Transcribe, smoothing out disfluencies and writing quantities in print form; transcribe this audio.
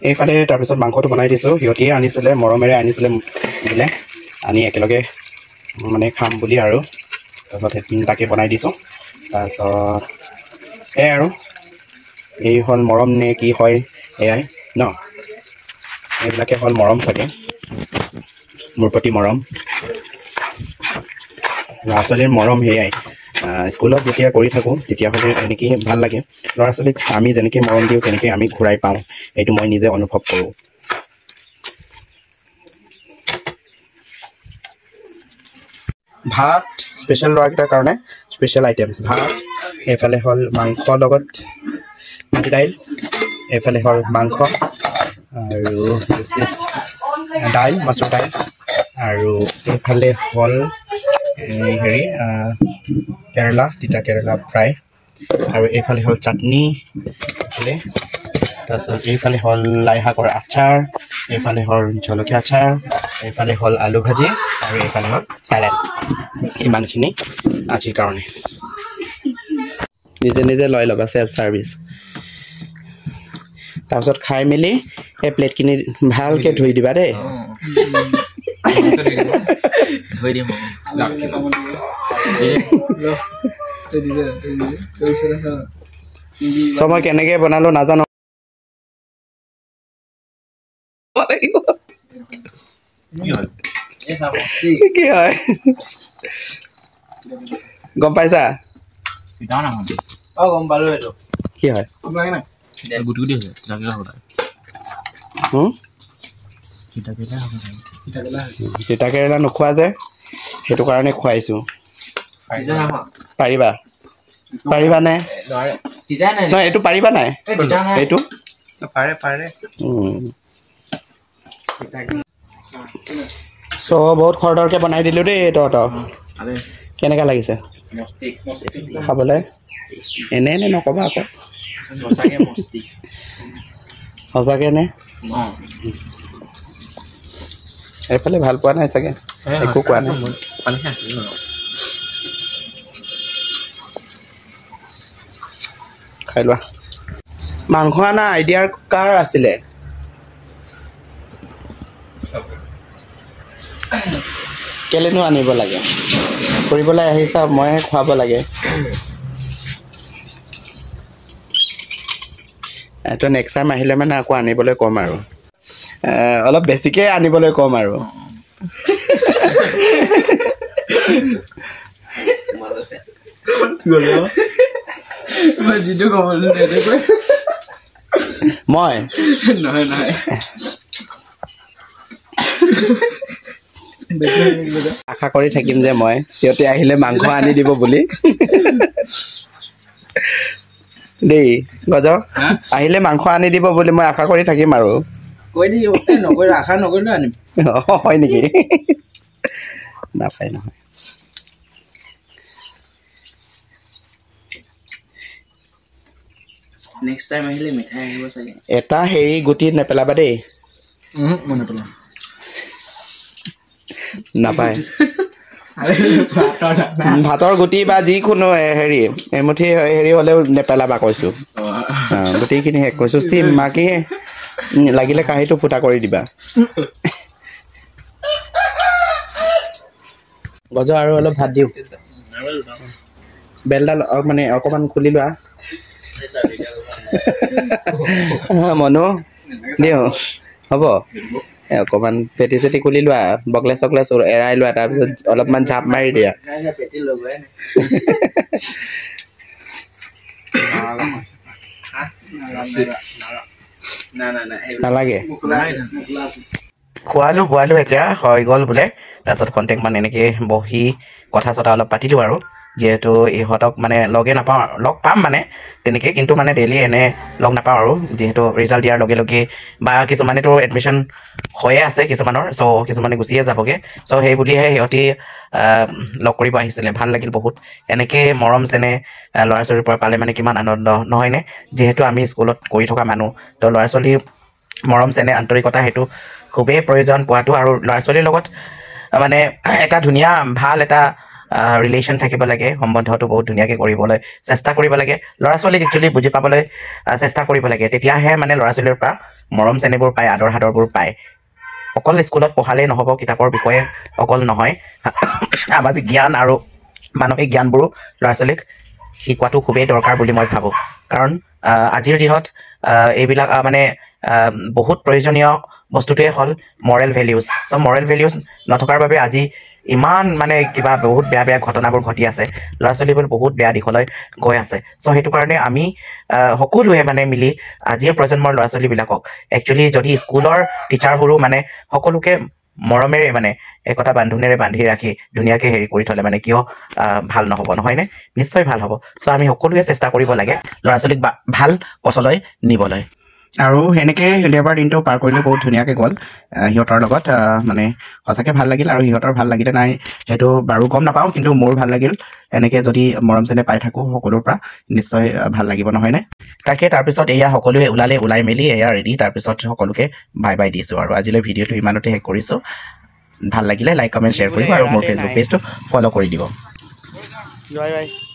এইফালে তাৰপিছত মাংসটো বনাই দিছোঁ সিহঁতিয়ে আনিছিলে মৰমেৰে আনিছিলে বোলে আনি একেলগে মানে খাম বুলি আৰু তাৰপিছত তাকে বনাই দিছোঁ তাৰপিছত সেয়াই আৰু এই হ'ল মৰম নে কি হয় এয়াই ন এইবিলাকে হ'ল মৰম চাগে মোৰ প্ৰতি মৰম ল'ৰা ছোৱালীৰ মৰম সেয়াই স্কুলত যেতিয়া কৰি থাকোঁ তেতিয়াহ'লে এনেকৈ ভাল লাগে ল'ৰা ছোৱালীক আমি যেনেকৈ মৰম দিওঁ তেনেকৈ আমি ঘূৰাই পাওঁ এইটো মই নিজে অনুভৱ কৰোঁ ভাত স্পেচিয়েল ল'ৰাকেইটাৰ কাৰণে স্পেচিয়েল আইটেমছ ভাত এইফালে হ'ল মাংস লগত মাটি দাইল এইফালে হ'ল মাংস আৰু দাইল মচুৰ দাইল আৰু এইফালে হ'ল হেৰি কেৰেলা তিতা কেৰেলা ফ্ৰাই আৰু এইফালে হ'ল চাটনি তাৰপিছত এইফালে হ'ল লাই শাকৰ আচাৰ এইফালে হ'ল জলকীয়া আচাৰ এইফালে হ'ল আলু ভাজি আৰু এইফালে হ'ল চালাড ইমানখিনি আজিৰ কাৰণে নিজে নিজে লৈ ল'বা চেল্ফ ছাৰ্ভিচ তাৰপিছত খাই মেলি এই প্লেটখিনি ভালকৈ ধুই দিবা দেই ধুই দিম চ মই কেনেকৈ বনালোঁ নাজানো কি হয় গম পাইছা গম পালো এইটো কি হয় গুটি গুটি হৈছে তিতা কেৰেলা নোখোৱা যে সেইটো কাৰণে খুৱাইছোঁ পাৰিবা পাৰিবা নাই নহয় এইটো পাৰিবা নাই এইটো পাৰে পাৰে চ' বহুত খৰধৰকৈ বনাই দিলোঁ দেই তহঁতক কেনেকুৱা লাগিছে খাবলৈ এনে এনে নক'বা আকৌ সঁচাকৈ নে এইফালে ভাল পোৱা নাই চাগে একো কোৱা নাই খাই লোৱা মাংস অনা আইডিয়াৰ কাৰ আছিলে কেলেনো আনিব লাগে ফুৰিবলৈ আহিছা মইহে খুৱাব লাগে এইটো নেক্সট টাইম আহিলে মানে আকৌ আনিবলৈ ক'ম আৰু অলপ বেছিকৈ আনিবলৈ ক'ম আৰু যিটো ক'বলৈ মই নহয় নহয় আশা কৰি থাকিম যে মই সিহঁতে আহিলে মাংস আনি দিব বুলি দেই গজ আহিলে মাংস আনি দিব বুলি মই আশা কৰি থাকিম আৰু কৈ থাকিব নকৰিলে আশা নকৰিলেও আনিম হয় নেকি নাপায় নহয় নেক্সট টাইম আহিলে মিঠাই আহিব চাগে এটা হেৰি গুটি নেপেলাবা দেই মই নেপেলাম নাপায় ভাতৰ গুটি বা যিকোনো হেৰি এমুঠি হেৰি হ'লেও নেপেলাবা কৈছোঁ গোটেইখিনি শেষ কৈছোঁ চিম মাকে লাগিলে কাঁহীটো ফুটা কৰি দিবা গজ আৰু অলপ ভাত দিওঁ বেলডাল মানে অকণমান খুলি লোৱা মনো দিওঁ হ'ব অকণমান পেটি চেটি খুলি লোৱা বকলেছ চকলেছ এৰাই লোৱা তাৰপিছত অলপমান ঝাপ মাৰি দিয়া নালাগে খোৱালোঁ বোৱালোঁ এতিয়া হৈ গ'ল বোলে তাৰপিছত খন্তেক মানে এনেকৈ বহি কথা চথা অলপ পাতিলোঁ আৰু যিহেতু ইহঁতক মানে লগে নাপাওঁ লগ পাম মানে তেনেকৈ কিন্তু মানে ডেইলি এনে লগ নাপাওঁ আৰু যিহেতু ৰিজাল্ট দিয়াৰ লগে লগে বা কিছুমানেতো এডমিশ্যন হৈয়ে আছে কিছুমানৰ চ' কিছুমানে গুচিয়ে যাবগৈ চ' সেই বুলিহে সিহঁতি লগ কৰিব আহিছিলে ভাল লাগিল বহুত এনেকৈ মৰম যেনে ল'ৰা ছোৱালীৰ পৰা পালে মানে কিমান আনন্দ নহয়নে যিহেতু আমি স্কুলত কৰি থকা মানুহ তো ল'ৰা ছোৱালীৰ মৰম যেনে আন্তৰিকতা সেইটো খুবেই প্ৰয়োজন পোৱাটো আৰু ল'ৰা ছোৱালীৰ লগত মানে এটা ধুনীয়া ভাল এটা ৰিলেশ্যন থাকিব লাগে সম্বন্ধটো বহুত ধুনীয়াকৈ কৰিবলৈ চেষ্টা কৰিব লাগে ল'ৰা ছোৱালীক একচুৱেলি বুজি পাবলৈ চেষ্টা কৰিব লাগে তেতিয়াহে মানে ল'ৰা ছোৱালীৰ পৰা মৰম চেনেহবোৰ পায় আদৰ সাদৰবোৰ পায় অকল স্কুলত পঢ়ালেই নহ'ব কিতাপৰ বিষয়ে অকল নহয় সামাজিক জ্ঞান আৰু মানসিক জ্ঞানবোৰো ল'ৰা ছোৱালীক শিকোৱাটো খুবেই দৰকাৰ বুলি মই ভাবোঁ কাৰণ আজিৰ দিনত এইবিলাক মানে বহুত প্ৰয়োজনীয় বস্তুটোৱে হ'ল মৰেল ভেলিউজ চ' মৰেল ভেলিউজ নথকাৰ বাবে আজি ইমান মানে কিবা বহুত বেয়া বেয়া ঘটনাবোৰ ঘটি আছে ল'ৰা ছোৱালীবোৰ বহুত বেয়া দিশলৈ গৈ আছে চ' সেইটো কাৰণে আমি সকলোৱে মানে মিলি আজিৰ প্ৰজন্মৰ ল'ৰা ছোৱালীবিলাকক একচুৱেলি যদি স্কুলৰ টিচাৰবোৰো মানে সকলোকে মৰমেৰে মানে একতা বান্ধোনেৰে বান্ধি ৰাখি ধুনীয়াকৈ হেৰি কৰি থ'লে মানে কিয় ভাল নহ'ব নহয়নে নিশ্চয় ভাল হ'ব চ' আমি সকলোৱে চেষ্টা কৰিব লাগে ল'ৰা ছোৱালীক ভাল পথলৈ নিবলৈ আৰু সেনেকৈ দেওবাৰ দিনটো পাৰ কৰিলে বহুত ধুনীয়াকৈ গ'ল সিহঁতৰ লগত মানে সঁচাকৈ ভাল লাগিল আৰু সিহঁতৰ ভাল লাগিলে নাই সেইটো বাৰু গম নাপাওঁ কিন্তু মোৰ ভাল লাগিল এনেকৈ যদি মৰম চেনেহ পাই থাকোঁ সকলোৰ পৰা নিশ্চয় ভাল লাগিব নহয়নে তাকে তাৰপিছত এয়া সকলোৱে ওলাই মেলি এয়া ৰেডি তাৰপিছত সকলোকে বাই বাই দিছোঁ আৰু আজিলৈ ভিডিঅ'টো ইমানতে শেষ কৰিছোঁ ভাল লাগিলে লাইক কমেণ্ট শ্বেয়াৰ কৰিব আৰু মোৰ ফেচবুক পেজটো ফ'ল' কৰি দিব বাই বাই